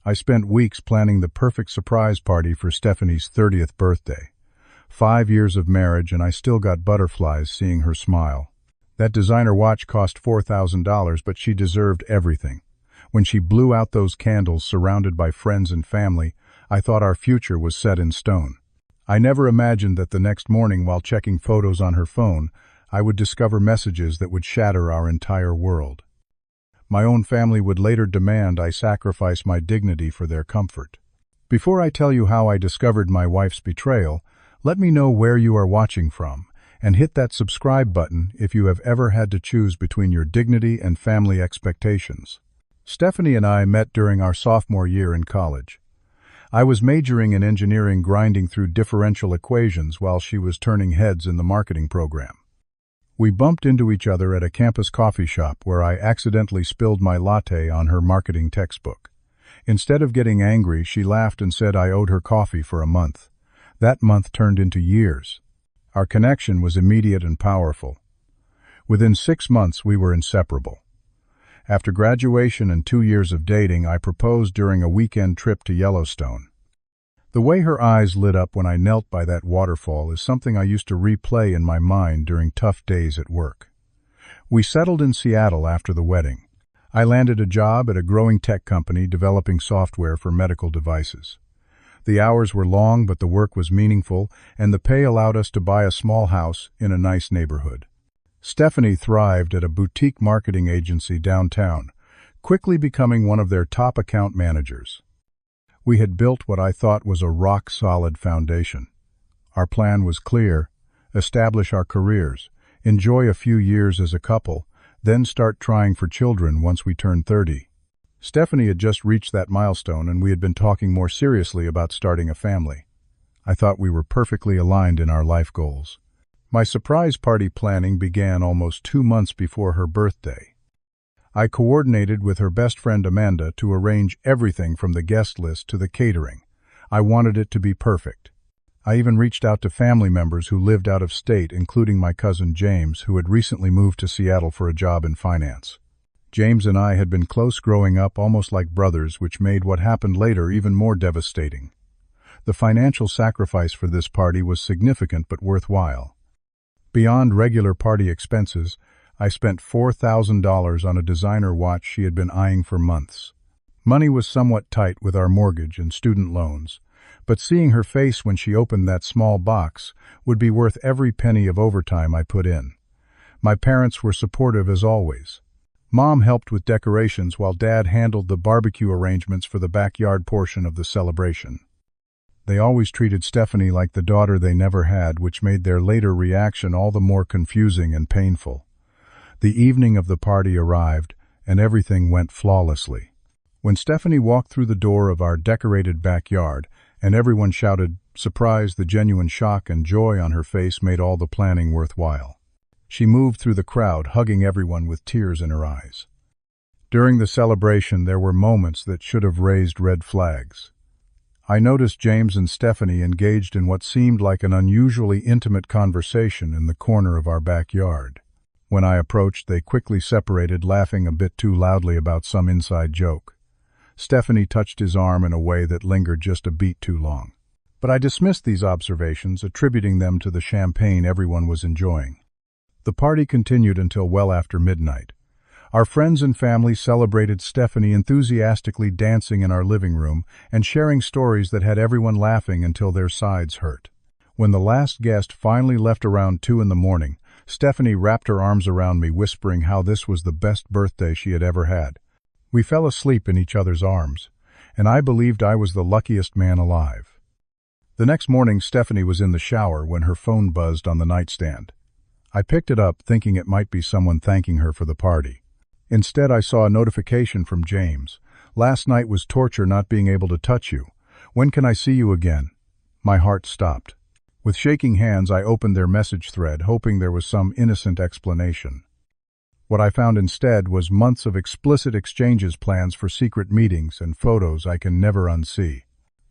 I spent weeks planning the perfect surprise party for Stephanie's 30th birthday. 5 years of marriage and I still got butterflies seeing her smile. That designer watch cost $4,000, but she deserved everything. When she blew out those candles surrounded by friends and family, I thought our future was set in stone. I never imagined that the next morning, while checking photos on her phone, I would discover messages that would shatter our entire world. My own family would later demand I sacrifice my dignity for their comfort. Before I tell you how I discovered my wife's betrayal, let me know where you are watching from, and hit that subscribe button if you have ever had to choose between your dignity and family expectations. Stephanie and I met during our sophomore year in college. I was majoring in engineering, grinding through differential equations while she was turning heads in the marketing program. We bumped into each other at a campus coffee shop where I accidentally spilled my latte on her marketing textbook. Instead of getting angry, she laughed and said I owed her coffee for a month. That month turned into years. Our connection was immediate and powerful. Within 6 months, we were inseparable. After graduation and 2 years of dating, I proposed during a weekend trip to Yellowstone. The way her eyes lit up when I knelt by that waterfall is something I used to replay in my mind during tough days at work. We settled in Seattle after the wedding. I landed a job at a growing tech company developing software for medical devices. The hours were long, but the work was meaningful, and the pay allowed us to buy a small house in a nice neighborhood. Stephanie thrived at a boutique marketing agency downtown, quickly becoming one of their top account managers. We had built what I thought was a rock-solid foundation. Our plan was clear: establish our careers, enjoy a few years as a couple, then start trying for children once we turned 30. Stephanie had just reached that milestone, and we had been talking more seriously about starting a family. I thought we were perfectly aligned in our life goals. My surprise party planning began almost 2 months before her birthday. I coordinated with her best friend Amanda to arrange everything from the guest list to the catering. I wanted it to be perfect. I even reached out to family members who lived out of state, including my cousin James, who had recently moved to Seattle for a job in finance. James and I had been close growing up, almost like brothers, which made what happened later even more devastating. The financial sacrifice for this party was significant but worthwhile. Beyond regular party expenses, I spent $4,000 on a designer watch she had been eyeing for months. Money was somewhat tight with our mortgage and student loans, but seeing her face when she opened that small box would be worth every penny of overtime I put in. My parents were supportive as always. Mom helped with decorations while Dad handled the barbecue arrangements for the backyard portion of the celebration. They always treated Stephanie like the daughter they never had, which made their later reaction all the more confusing and painful. The evening of the party arrived, and everything went flawlessly. When Stephanie walked through the door of our decorated backyard, and everyone shouted surprise, the genuine shock and joy on her face made all the planning worthwhile. She moved through the crowd, hugging everyone with tears in her eyes. During the celebration, there were moments that should have raised red flags. I noticed James and Stephanie engaged in what seemed like an unusually intimate conversation in the corner of our backyard. When I approached, they quickly separated, laughing a bit too loudly about some inside joke. Stephanie touched his arm in a way that lingered just a beat too long. But I dismissed these observations, attributing them to the champagne everyone was enjoying. The party continued until well after midnight. Our friends and family celebrated Stephanie, enthusiastically dancing in our living room and sharing stories that had everyone laughing until their sides hurt. When the last guest finally left around 2 in the morning, Stephanie wrapped her arms around me, whispering how this was the best birthday she had ever had. We fell asleep in each other's arms, and I believed I was the luckiest man alive. The next morning, Stephanie was in the shower when her phone buzzed on the nightstand. I picked it up, thinking it might be someone thanking her for the party. Instead, I saw a notification from James. "Last night was torture not being able to touch you. When can I see you again?" My heart stopped. With shaking hands, I opened their message thread, hoping there was some innocent explanation. What I found instead was months of explicit exchanges, plans for secret meetings, and photos I can never unsee.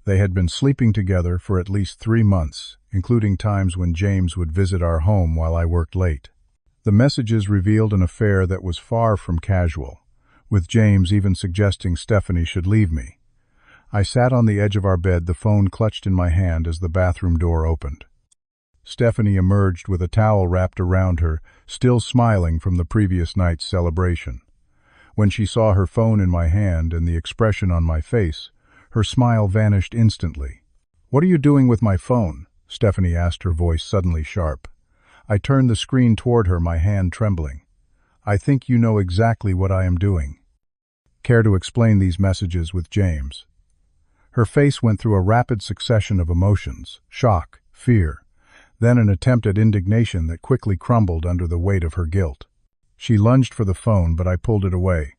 They had been sleeping together for at least 3 months, including times when James would visit our home while I worked late. The messages revealed an affair that was far from casual, with James even suggesting Stephanie should leave me. I sat on the edge of our bed, the phone clutched in my hand as the bathroom door opened. Stephanie emerged with a towel wrapped around her, still smiling from the previous night's celebration. When she saw her phone in my hand and the expression on my face, her smile vanished instantly. "What are you doing with my phone?" Stephanie asked, her voice suddenly sharp. I turned the screen toward her, my hand trembling. "I think you know exactly what I am doing." "Care to explain these messages with James?" Her face went through a rapid succession of emotions: shock, fear, then an attempt at indignation that quickly crumbled under the weight of her guilt. She lunged for the phone, but I pulled it away.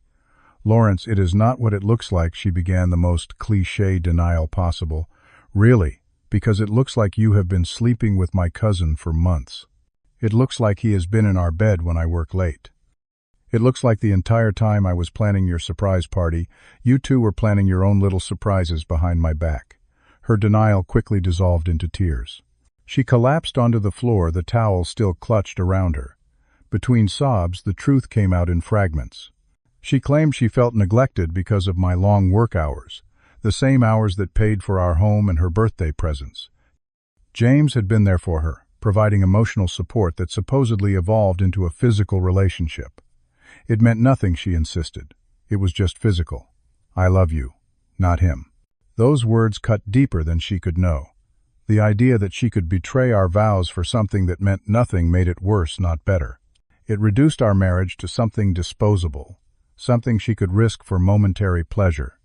"Lawrence, it is not what it looks like," she began, the most cliché denial possible. "Really, because it looks like you have been sleeping with my cousin for months. It looks like he has been in our bed when I work late. It looks like the entire time I was planning your surprise party, you two were planning your own little surprises behind my back." Her denial quickly dissolved into tears. She collapsed onto the floor, the towel still clutched around her. Between sobs, the truth came out in fragments. She claimed she felt neglected because of my long work hours, the same hours that paid for our home and her birthday presents. James had been there for her, providing emotional support that supposedly evolved into a physical relationship. It meant nothing, she insisted. It was just physical. "I love you, not him." Those words cut deeper than she could know. The idea that she could betray our vows for something that meant nothing made it worse, not better. It reduced our marriage to something disposable, something she could risk for momentary pleasure.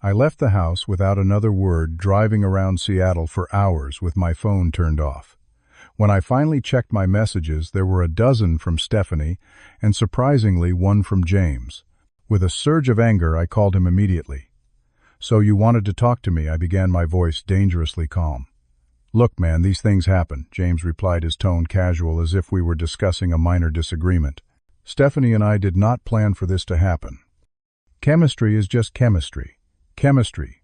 I left the house without another word, driving around Seattle for hours with my phone turned off. When I finally checked my messages, there were a dozen from Stephanie and, surprisingly, one from James. With a surge of anger, I called him immediately. "So you wanted to talk to me," I began, my voice dangerously calm. "Look, man, these things happen," James replied, his tone casual, as if we were discussing a minor disagreement. "Stephanie and I did not plan for this to happen. Chemistry is just chemistry. Chemistry.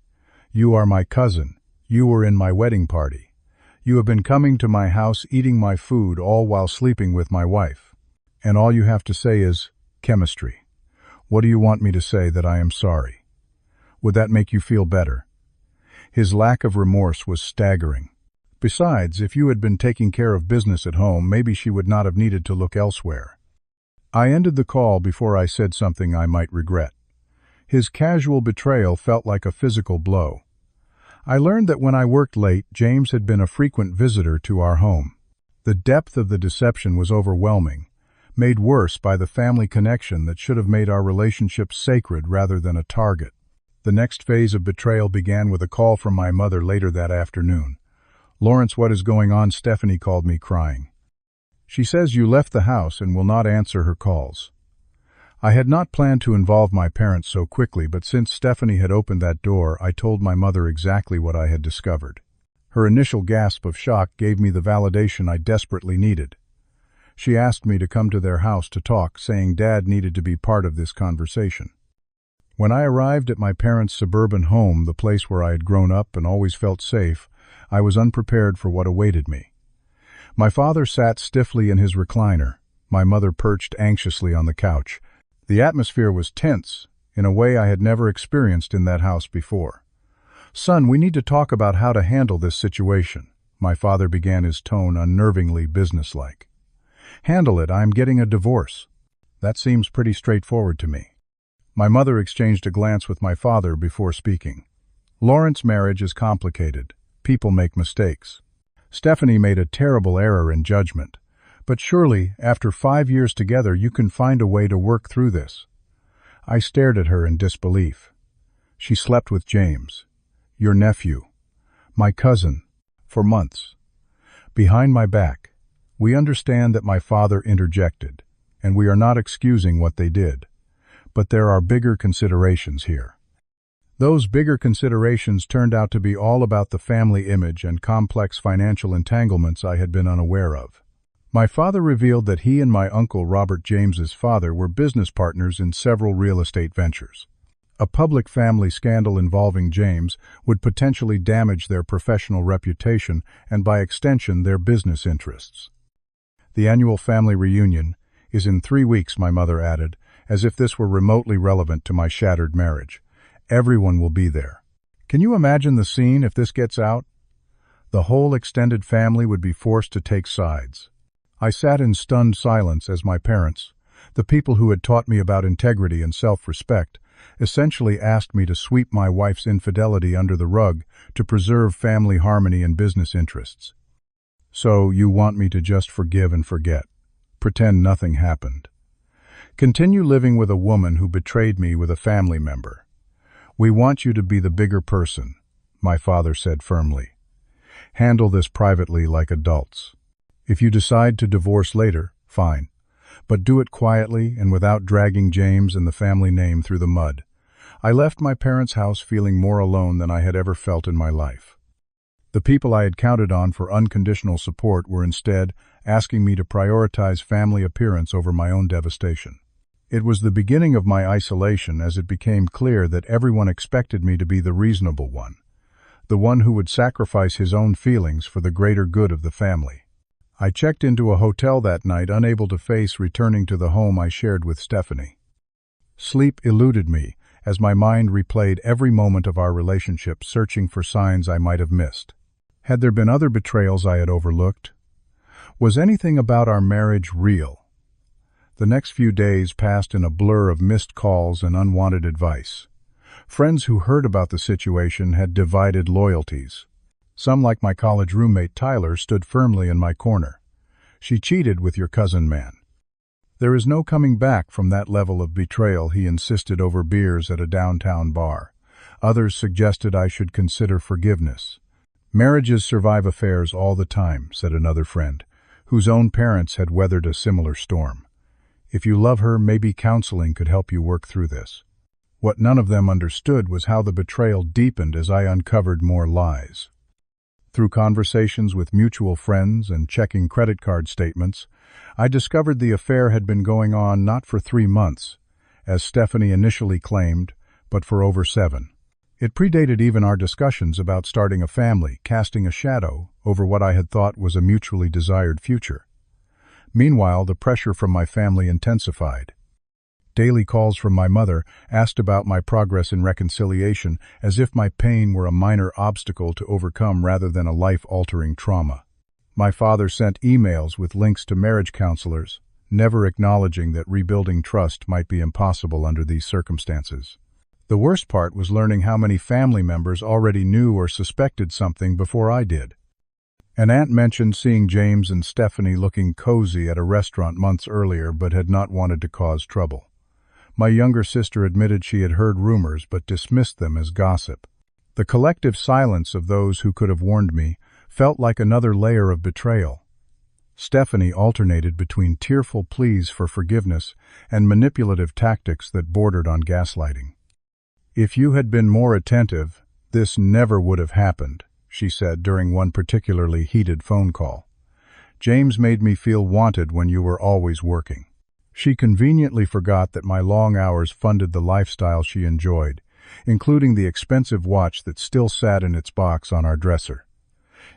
You are my cousin. You were in my wedding party. You have been coming to my house, eating my food, all while sleeping with my wife. And all you have to say is, chemistry. What do you want me to say? That I am sorry? Would that make you feel better?" His lack of remorse was staggering. "Besides, if you had been taking care of business at home, maybe she would not have needed to look elsewhere." I ended the call before I said something I might regret. His casual betrayal felt like a physical blow. I learned that when I worked late, James had been a frequent visitor to our home. The depth of the deception was overwhelming, made worse by the family connection that should have made our relationship sacred rather than a target. The next phase of betrayal began with a call from my mother later that afternoon. "Lawrence, what is going on?" Stephanie called me, crying. "She says you left the house and will not answer her calls." I had not planned to involve my parents so quickly, but since Stephanie had opened that door, I told my mother exactly what I had discovered. Her initial gasp of shock gave me the validation I desperately needed. She asked me to come to their house to talk, saying Dad needed to be part of this conversation. When I arrived at my parents' suburban home, the place where I had grown up and always felt safe, I was unprepared for what awaited me. My father sat stiffly in his recliner, my mother perched anxiously on the couch. The atmosphere was tense, in a way I had never experienced in that house before. "Son, we need to talk about how to handle this situation," my father began, his tone unnervingly businesslike. "Handle it? I am getting a divorce." That seems pretty straightforward to me. My mother exchanged a glance with my father before speaking. "Lawrence, marriage is complicated. People make mistakes. Stephanie made a terrible error in judgment. But surely, after 5 years together, you can find a way to work through this." I stared at her in disbelief. "She slept with James, your nephew, my cousin, for months. Behind my back. We understand that my father interjected, and we are not excusing what they did. But there are bigger considerations here." Those bigger considerations turned out to be all about the family image and complex financial entanglements I had been unaware of. My father revealed that he and my uncle Robert, James's father, were business partners in several real estate ventures. A public family scandal involving James would potentially damage their professional reputation and, by extension, their business interests. "The annual family reunion is in 3 weeks," my mother added, as if this were remotely relevant to my shattered marriage. "Everyone will be there. Can you imagine the scene if this gets out? The whole extended family would be forced to take sides. I sat in stunned silence as my parents, the people who had taught me about integrity and self-respect, essentially asked me to sweep my wife's infidelity under the rug to preserve family harmony and business interests. So you want me to just forgive and forget, pretend nothing happened. Continue living with a woman who betrayed me with a family member. We want you to be the bigger person, my father said firmly. Handle this privately like adults. If you decide to divorce later, fine. But do it quietly and without dragging James and the family name through the mud. I left my parents' house feeling more alone than I had ever felt in my life. The people I had counted on for unconditional support were instead asking me to prioritize family appearance over my own devastation. It was the beginning of my isolation as it became clear that everyone expected me to be the reasonable one, the one who would sacrifice his own feelings for the greater good of the family. I checked into a hotel that night, unable to face returning to the home I shared with Stephanie. Sleep eluded me as my mind replayed every moment of our relationship, searching for signs I might have missed. Had there been other betrayals I had overlooked? Was anything about our marriage real? The next few days passed in a blur of missed calls and unwanted advice. Friends who heard about the situation had divided loyalties. Some, like my college roommate Tyler, stood firmly in my corner. She cheated with your cousin, man. There is no coming back from that level of betrayal, he insisted over beers at a downtown bar. Others suggested I should consider forgiveness. Marriages survive affairs all the time, said another friend, whose own parents had weathered a similar storm. If you love her, maybe counseling could help you work through this. What none of them understood was how the betrayal deepened as I uncovered more lies. Through conversations with mutual friends and checking credit card statements, I discovered the affair had been going on not for 3 months, as Stephanie initially claimed, but for over 7. It predated even our discussions about starting a family, casting a shadow over what I had thought was a mutually desired future. Meanwhile, the pressure from my family intensified. Daily calls from my mother asked about my progress in reconciliation, as if my pain were a minor obstacle to overcome rather than a life-altering trauma. My father sent emails with links to marriage counselors, never acknowledging that rebuilding trust might be impossible under these circumstances. The worst part was learning how many family members already knew or suspected something before I did. An aunt mentioned seeing James and Stephanie looking cozy at a restaurant months earlier but had not wanted to cause trouble. My younger sister admitted she had heard rumors but dismissed them as gossip. The collective silence of those who could have warned me felt like another layer of betrayal. Stephanie alternated between tearful pleas for forgiveness and manipulative tactics that bordered on gaslighting. "If you had been more attentive, this never would have happened," she said during one particularly heated phone call. "James made me feel wanted when you were always working." She conveniently forgot that my long hours funded the lifestyle she enjoyed, including the expensive watch that still sat in its box on our dresser.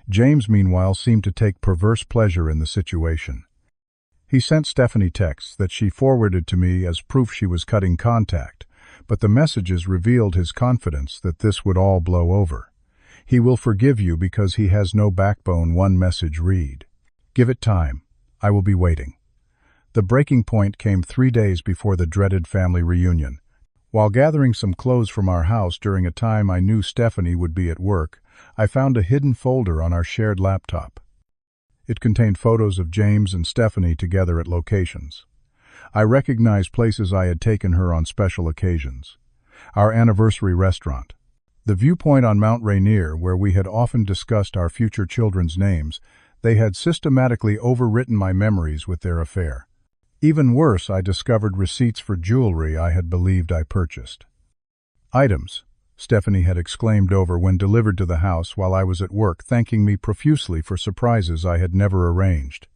James, meanwhile, seemed to take perverse pleasure in the situation. He sent Stephanie texts that she forwarded to me as proof she was cutting contact, but the messages revealed his confidence that this would all blow over. "He will forgive you because he has no backbone," one message read. "Give it time. I will be waiting." The breaking point came 3 days before the dreaded family reunion. While gathering some clothes from our house during a time I knew Stephanie would be at work, I found a hidden folder on our shared laptop. It contained photos of James and Stephanie together at locations. I recognized places I had taken her on special occasions. Our anniversary restaurant, the viewpoint on Mount Rainier where we had often discussed our future children's names. They had systematically overwritten my memories with their affair. Even worse, I discovered receipts for jewelry I had believed I purchased. "Items," Stephanie had exclaimed over when delivered to the house while I was at work, thanking me profusely for surprises I had never arranged.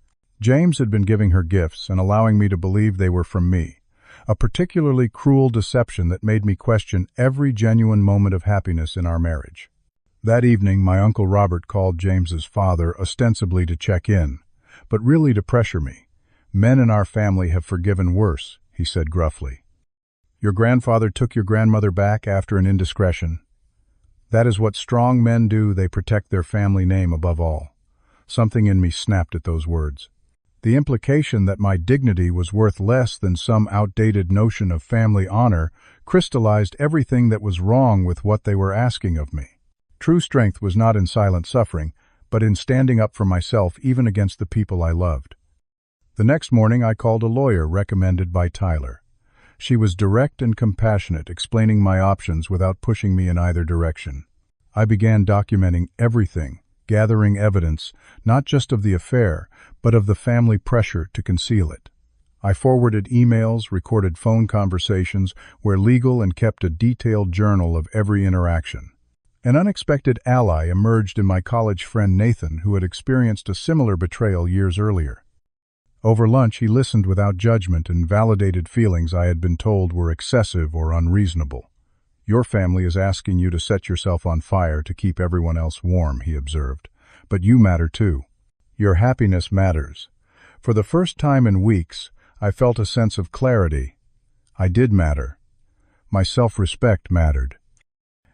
James had been giving her gifts and allowing me to believe they were from me, a particularly cruel deception that made me question every genuine moment of happiness in our marriage. That evening, my Uncle Robert called James's father ostensibly to check in, but really to pressure me. "Men in our family have forgiven worse," he said gruffly. "Your grandfather took your grandmother back after an indiscretion." That is what strong men do, they protect their family name above all. Something in me snapped at those words. The implication that my dignity was worth less than some outdated notion of family honor crystallized everything that was wrong with what they were asking of me. True strength was not in silent suffering, but in standing up for myself even against the people I loved. The next morning I called a lawyer recommended by Tyler. She was direct and compassionate, explaining my options without pushing me in either direction. I began documenting everything, gathering evidence, not just of the affair, but of the family pressure to conceal it. I forwarded emails, recorded phone conversations where legal, and kept a detailed journal of every interaction. An unexpected ally emerged in my college friend Nathan, who had experienced a similar betrayal years earlier. Over lunch, he listened without judgment and validated feelings I had been told were excessive or unreasonable. "Your family is asking you to set yourself on fire to keep everyone else warm," he observed. "But you matter too. Your happiness matters." For the first time in weeks, I felt a sense of clarity. I did matter. My self-respect mattered.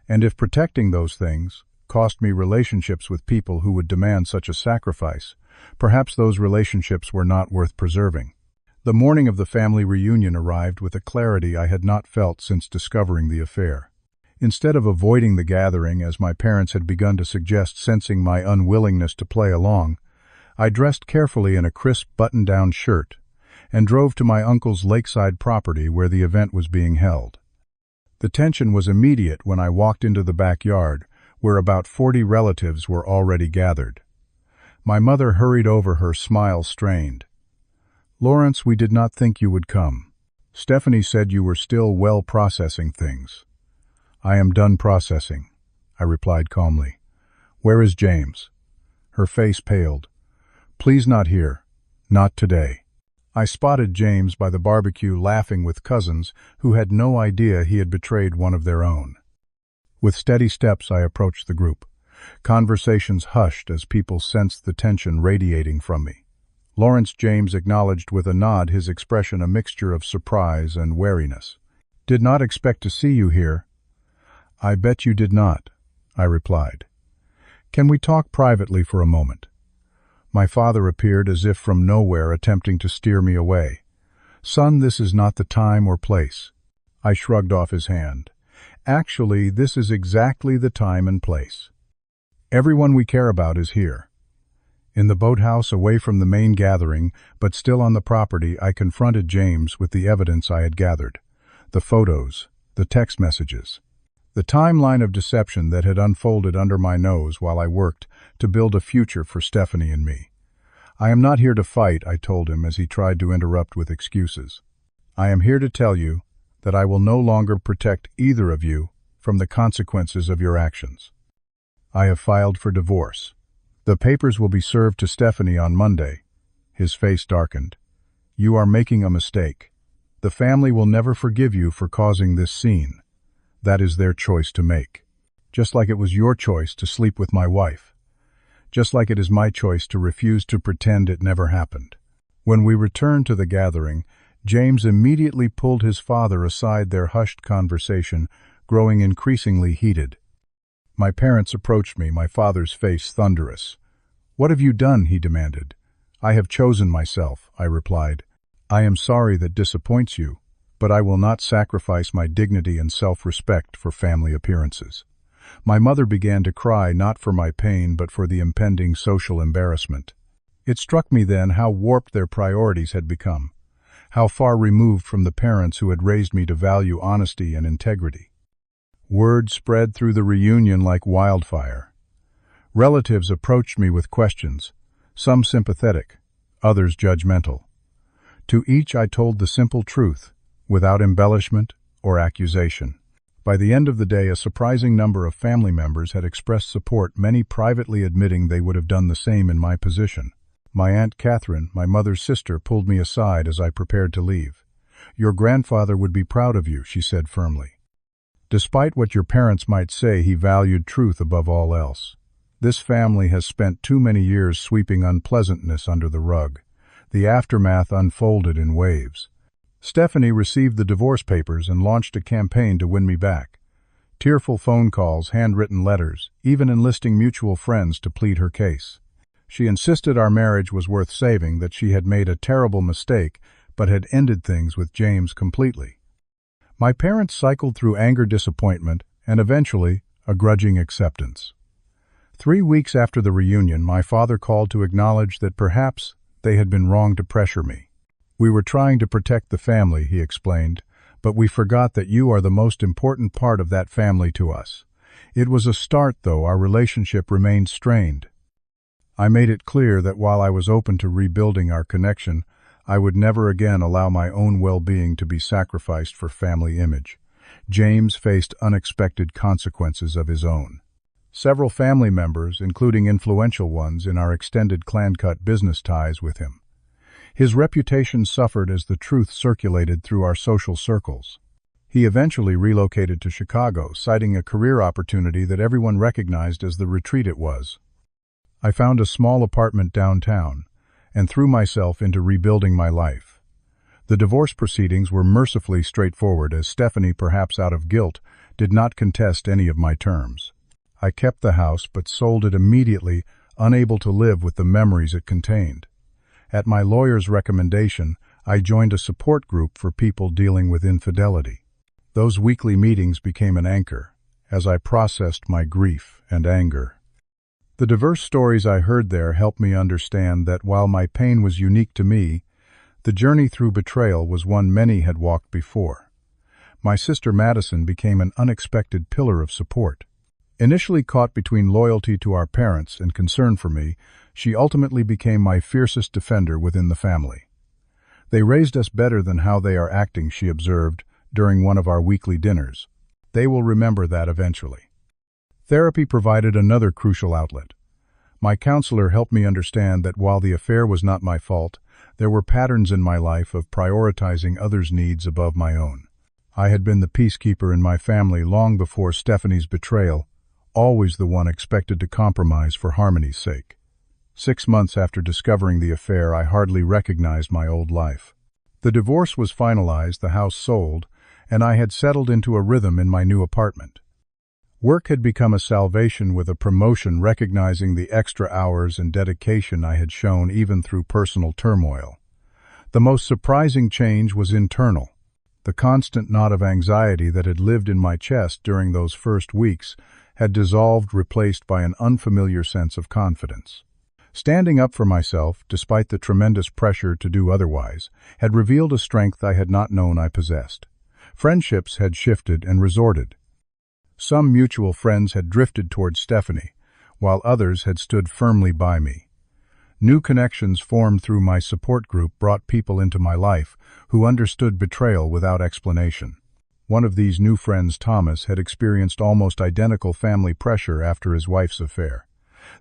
And if protecting those things cost me relationships with people who would demand such a sacrifice, perhaps those relationships were not worth preserving. The morning of the family reunion arrived with a clarity I had not felt since discovering the affair. Instead of avoiding the gathering, as my parents had begun to suggest, sensing my unwillingness to play along, I dressed carefully in a crisp button-down shirt and drove to my uncle's lakeside property where the event was being held. The tension was immediate when I walked into the backyard, where about 40 relatives were already gathered. My mother hurried over, her smile strained. "Lawrence, we did not think you would come. Stephanie said you were still well processing things." "I am done processing," I replied calmly. "Where is James?" Her face paled. "Please, not here. Not today." I spotted James by the barbecue laughing with cousins who had no idea he had betrayed one of their own. With steady steps I approached the group. Conversations hushed as people sensed the tension radiating from me. Lawrence, James acknowledged with a nod, his expression a mixture of surprise and wariness. "Did not expect to see you here." "I bet you did not," I replied. "Can we talk privately for a moment?" My father appeared as if from nowhere, attempting to steer me away. "Son, this is not the time or place." I shrugged off his hand. "Actually, this is exactly the time and place. Everyone we care about is here." In the boathouse, away from the main gathering, but still on the property, I confronted James with the evidence I had gathered. The photos, the text messages, the timeline of deception that had unfolded under my nose while I worked to build a future for Stephanie and me. "I am not here to fight," I told him as he tried to interrupt with excuses. "I am here to tell you that I will no longer protect either of you from the consequences of your actions. I have filed for divorce. The papers will be served to Stephanie on Monday." His face darkened. "You are making a mistake. The family will never forgive you for causing this scene. That is their choice to make. Just like it was your choice to sleep with my wife. Just like it is my choice to refuse to pretend it never happened." When we returned to the gathering, James immediately pulled his father aside, their hushed conversation growing increasingly heated. My parents approached me, my father's face thunderous. "What have you done?" he demanded. "I have chosen myself," I replied. "I am sorry that disappoints you, but I will not sacrifice my dignity and self-respect for family appearances." My mother began to cry, not for my pain, but for the impending social embarrassment. It struck me then how warped their priorities had become, how far removed from the parents who had raised me to value honesty and integrity. Word spread through the reunion like wildfire. Relatives approached me with questions, some sympathetic, others judgmental. To each I told the simple truth, without embellishment or accusation. By the end of the day, a surprising number of family members had expressed support, many privately admitting they would have done the same in my position. My Aunt Catherine, my mother's sister, pulled me aside as I prepared to leave. "Your grandfather would be proud of you," she said firmly. "Despite what your parents might say, he valued truth above all else. This family has spent too many years sweeping unpleasantness under the rug. The aftermath unfolded in waves." Stephanie received the divorce papers and launched a campaign to win me back. Tearful phone calls, handwritten letters, even enlisting mutual friends to plead her case. She insisted our marriage was worth saving, that she had made a terrible mistake, but had ended things with James completely. My parents cycled through anger, disappointment, and eventually, a grudging acceptance. 3 weeks after the reunion, my father called to acknowledge that perhaps they had been wrong to pressure me. "We were trying to protect the family," he explained, "but we forgot that you are the most important part of that family to us." It was a start, though our relationship remained strained. I made it clear that while I was open to rebuilding our connection, I would never again allow my own well-being to be sacrificed for family image. James faced unexpected consequences of his own. Several family members, including influential ones in our extended clan, cut business ties with him. His reputation suffered as the truth circulated through our social circles. He eventually relocated to Chicago, citing a career opportunity that everyone recognized as the retreat it was. I found a small apartment downtown and threw myself into rebuilding my life. The divorce proceedings were mercifully straightforward, as Stephanie, perhaps out of guilt, did not contest any of my terms. I kept the house but sold it immediately, unable to live with the memories it contained. At my lawyer's recommendation, I joined a support group for people dealing with infidelity. Those weekly meetings became an anchor, as I processed my grief and anger. The diverse stories I heard there helped me understand that while my pain was unique to me, the journey through betrayal was one many had walked before. My sister Madison became an unexpected pillar of support. Initially caught between loyalty to our parents and concern for me, she ultimately became my fiercest defender within the family. "They raised us better than how they are acting," she observed during one of our weekly dinners. "They will remember that eventually." Therapy provided another crucial outlet. My counselor helped me understand that while the affair was not my fault, there were patterns in my life of prioritizing others' needs above my own. I had been the peacekeeper in my family long before Stephanie's betrayal, always the one expected to compromise for harmony's sake. 6 months after discovering the affair, I hardly recognized my old life. The divorce was finalized, the house sold, and I had settled into a rhythm in my new apartment. Work had become a salvation, with a promotion recognizing the extra hours and dedication I had shown even through personal turmoil. The most surprising change was internal. The constant knot of anxiety that had lived in my chest during those first weeks had dissolved, replaced by an unfamiliar sense of confidence. Standing up for myself, despite the tremendous pressure to do otherwise, had revealed a strength I had not known I possessed. Friendships had shifted and resorted. Some mutual friends had drifted towards Stephanie, while others had stood firmly by me. New connections formed through my support group brought people into my life who understood betrayal without explanation. One of these new friends, Thomas, had experienced almost identical family pressure after his wife's affair.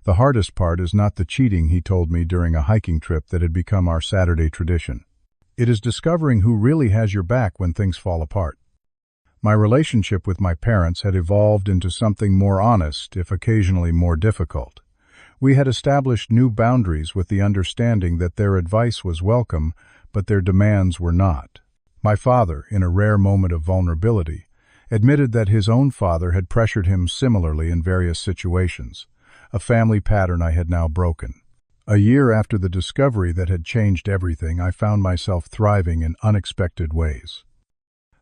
"The hardest part is not the cheating," he told me during a hiking trip that had become our Saturday tradition. "It is discovering who really has your back when things fall apart." My relationship with my parents had evolved into something more honest, if occasionally more difficult. We had established new boundaries with the understanding that their advice was welcome, but their demands were not. My father, in a rare moment of vulnerability, admitted that his own father had pressured him similarly in various situations, a family pattern I had now broken. A year after the discovery that had changed everything, I found myself thriving in unexpected ways.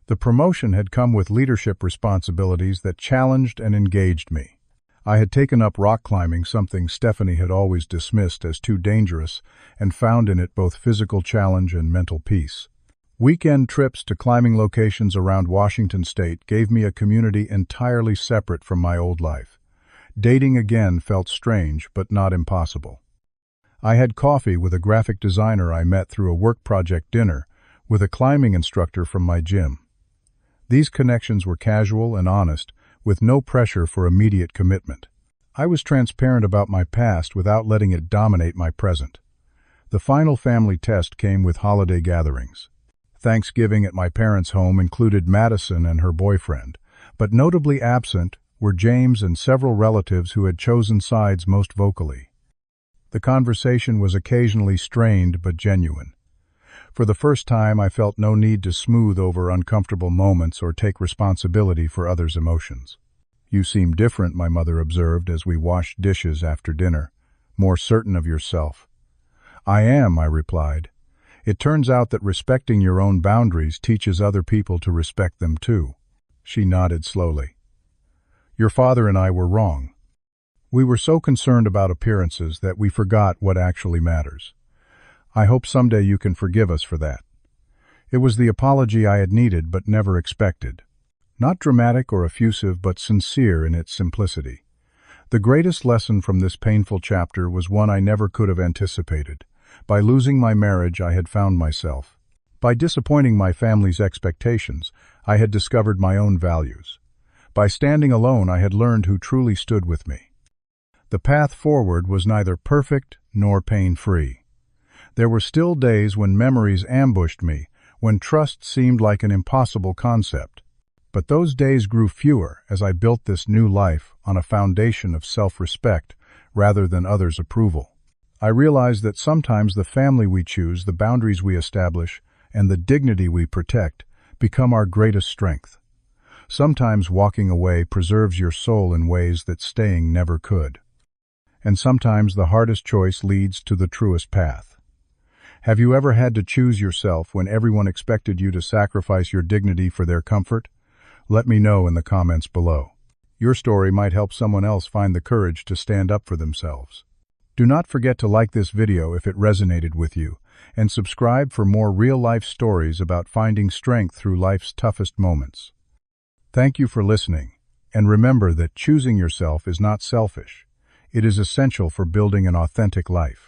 The promotion had come with leadership responsibilities that challenged and engaged me. I had taken up rock climbing, something Stephanie had always dismissed as too dangerous, and found in it both physical challenge and mental peace. Weekend trips to climbing locations around Washington state gave me a community entirely separate from my old life. Dating again felt strange, but not impossible. I had coffee with a graphic designer I met through a work project dinner, with a climbing instructor from my gym. These connections were casual and honest, with no pressure for immediate commitment. I was transparent about my past without letting it dominate my present. The final family test came with holiday gatherings. Thanksgiving at my parents' home included Madison and her boyfriend, but notably absent were James and several relatives who had chosen sides most vocally. The conversation was occasionally strained but genuine. For the first time, I felt no need to smooth over uncomfortable moments or take responsibility for others' emotions. "You seem different," my mother observed as we washed dishes after dinner. "More certain of yourself." "I am," I replied. "It turns out that respecting your own boundaries teaches other people to respect them too." She nodded slowly. "Your father and I were wrong. We were so concerned about appearances that we forgot what actually matters. I hope someday you can forgive us for that." It was the apology I had needed but never expected. Not dramatic or effusive, but sincere in its simplicity. The greatest lesson from this painful chapter was one I never could have anticipated. By losing my marriage, I had found myself. By disappointing my family's expectations, I had discovered my own values. By standing alone, I had learned who truly stood with me. The path forward was neither perfect nor pain-free. There were still days when memories ambushed me, when trust seemed like an impossible concept. But those days grew fewer as I built this new life on a foundation of self-respect rather than others' approval. I realized that sometimes the family we choose, the boundaries we establish, and the dignity we protect become our greatest strength. Sometimes walking away preserves your soul in ways that staying never could. And sometimes the hardest choice leads to the truest path. Have you ever had to choose yourself when everyone expected you to sacrifice your dignity for their comfort? Let me know in the comments below. Your story might help someone else find the courage to stand up for themselves. Do not forget to like this video if it resonated with you, and subscribe for more real-life stories about finding strength through life's toughest moments. Thank you for listening, and remember that choosing yourself is not selfish. It is essential for building an authentic life.